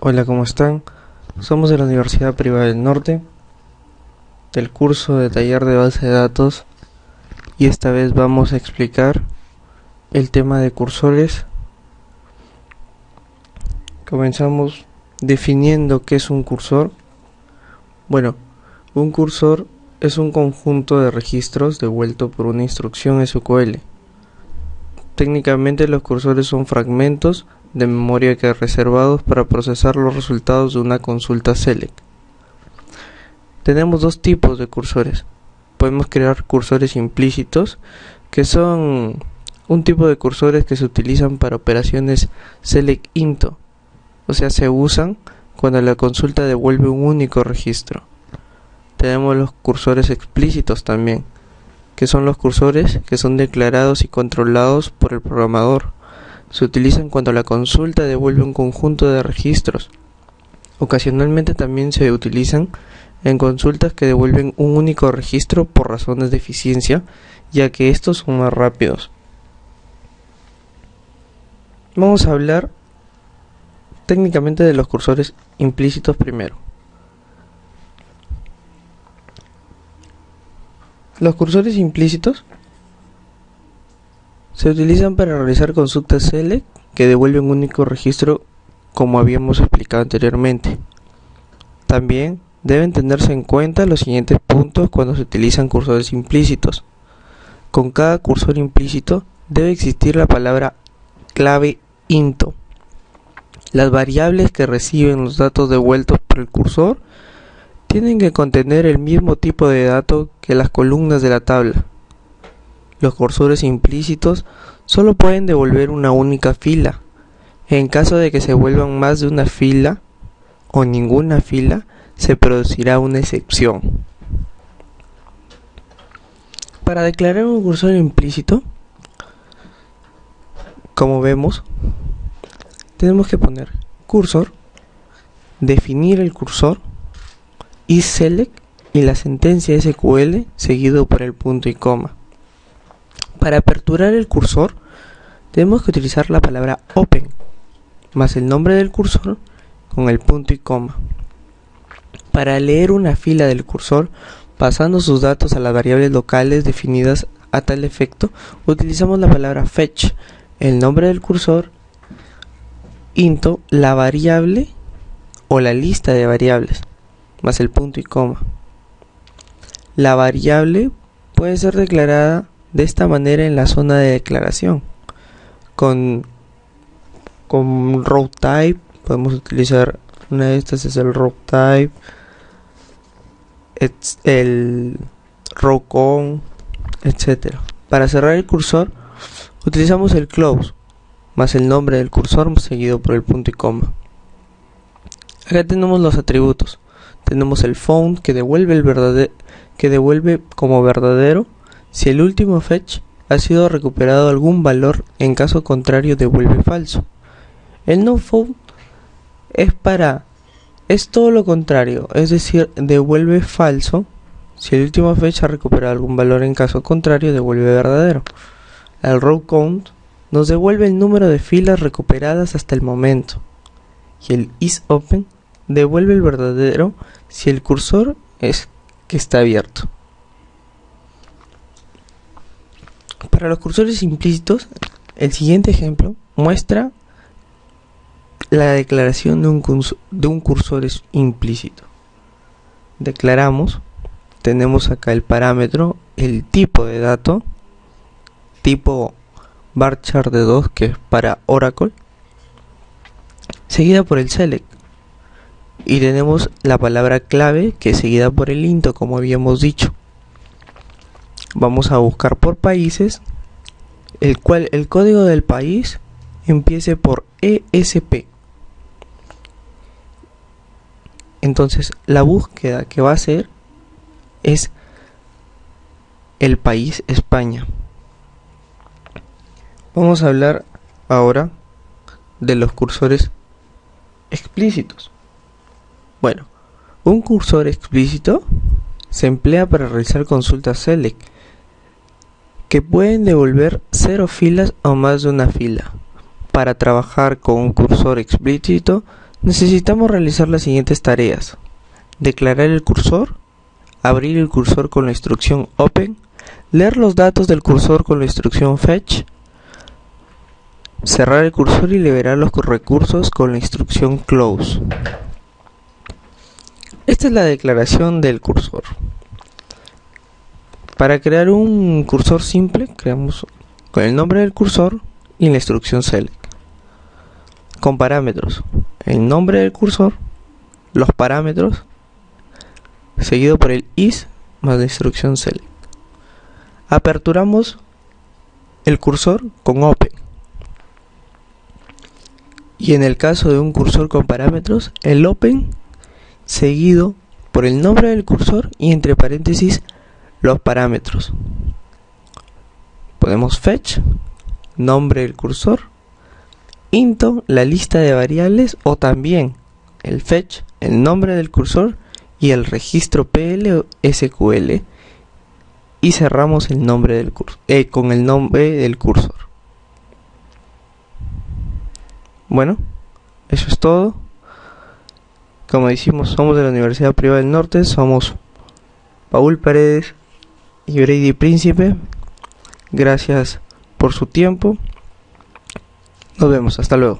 Hola, ¿cómo están? Somos de la Universidad Privada del Norte, del curso de taller de base de datos, y esta vez vamos a explicar el tema de cursores. Comenzamos definiendo qué es un cursor. Bueno, un cursor es un conjunto de registros devuelto por una instrucción SQL. Técnicamente los cursores son fragmentos de memoria que reservados para procesar los resultados de una consulta select. Tenemos dos tipos de cursores. Podemos crear cursores implícitos, que son un tipo de cursores que se utilizan para operaciones select into, o sea, se usan cuando la consulta devuelve un único registro. Tenemos los cursores explícitos también, que son los cursores que son declarados y controlados por el programador. Se utilizan cuando la consulta devuelve un conjunto de registros. Ocasionalmente también se utilizan en consultas que devuelven un único registro por razones de eficiencia, ya que estos son más rápidos. Vamos a hablar técnicamente de los cursores implícitos primero. Los cursores implícitos se utilizan para realizar consultas select que devuelven un único registro, como habíamos explicado anteriormente. También deben tenerse en cuenta los siguientes puntos cuando se utilizan cursores implícitos. Con cada cursor implícito debe existir la palabra clave into. Las variables que reciben los datos devueltos por el cursor tienen que contener el mismo tipo de dato que las columnas de la tabla. Los cursores implícitos solo pueden devolver una única fila. En caso de que se vuelvan más de una fila o ninguna fila, se producirá una excepción. Para declarar un cursor implícito, como vemos, tenemos que poner cursor, definir el cursor, isSelect y la sentencia SQL seguido por el punto y coma. Para aperturar el cursor, tenemos que utilizar la palabra open más el nombre del cursor con el punto y coma. Para leer una fila del cursor, pasando sus datos a las variables locales definidas a tal efecto, utilizamos la palabra fetch, el nombre del cursor, into la variable o la lista de variables, más el punto y coma. La variable puede ser declarada de esta manera en la zona de declaración. Con row type podemos utilizar una de estas, es el row type, el row count, etc. Para cerrar el cursor utilizamos el close más el nombre del cursor seguido por el punto y coma. Acá tenemos los atributos. Tenemos el found que devuelve como verdadero si el último fetch ha sido recuperado algún valor, en caso contrario devuelve falso. El noFound es todo lo contrario, es decir, devuelve falso si el último fetch ha recuperado algún valor, en caso contrario devuelve verdadero. El row count nos devuelve el número de filas recuperadas hasta el momento, y el isOpen devuelve el verdadero si el cursor es que está abierto. Para los cursores implícitos, el siguiente ejemplo muestra la declaración de un cursor implícito. Declaramos, tenemos acá el parámetro, el tipo de dato, tipo varchar de 2, que es para Oracle, seguida por el select, y tenemos la palabra clave, que es seguida por el into, como habíamos dicho. Vamos a buscar por países, el cual el código del país empiece por ESP. Entonces la búsqueda que va a hacer es el país España. Vamos a hablar ahora de los cursores explícitos. Bueno, un cursor explícito se emplea para realizar consultas select que pueden devolver 0 filas o más de una fila. Para trabajar con un cursor explícito Necesitamos realizar las siguientes tareas: declarar el cursor, abrir el cursor con la instrucción open, leer los datos del cursor con la instrucción fetch, cerrar el cursor y liberar los recursos con la instrucción close. Esta es la declaración del cursor. Para crear un cursor simple, creamos con el nombre del cursor y la instrucción select. Con parámetros: el nombre del cursor, los parámetros, seguido por el is más la instrucción select. Aperturamos el cursor con open. Y en el caso de un cursor con parámetros, el open seguido por el nombre del cursor y entre paréntesis los parámetros. Podemos fetch, nombre del cursor, into, la lista de variables, o también el fetch, el nombre del cursor y el registro PL o SQL, y cerramos el nombre del con el nombre del cursor. Bueno, eso es todo. Como decimos, somos de la Universidad Privada del Norte, somos Paul Paredes y Brady Príncipe. Gracias por su tiempo. Nos vemos, hasta luego.